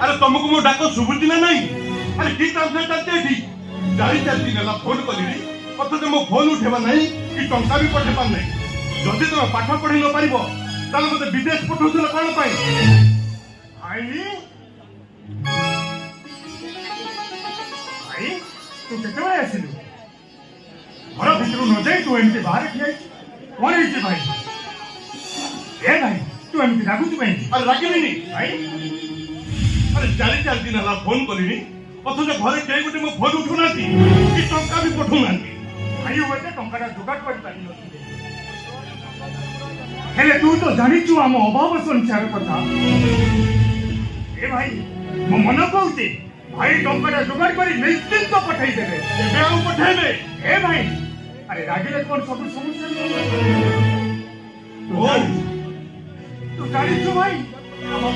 अरे तुमको मो डाक शुभुची ना नहीं अरे की काम से चलते ठीक 4 दिन है फोन कली अथच मो फोन उठेबा नहीं कि टंका भी पठे पार नहीं जदि तुम पाठ पढ़ी न पारिबो ताले मते विदेश पठौथिल कोन पाई भाई भाई तू केतबे आसिलु घर भितर न जाई तू एमती बाहर ठिया कोन है भाई ए भाई तू एमती रागुच भाई अरे रागिनी नहीं भाई अरे 4 दिन है फोन कली अथच घरे के गोटे मो फोन उठु नाती कि टंका भी पठौ नाती भाई होते टंकाटा जुगाड़ कर पारि नथिले हेले तू तो जानिचु आम अभाव संसार कथा ए भाई मो मन कहते भाई टंकाटा जुगाड़ कर निश्चिंत पठाई देबे एबे आउ पठेबे ए भाई अरे रागिले कोन सब समस्या ओ तू जानिचु भाई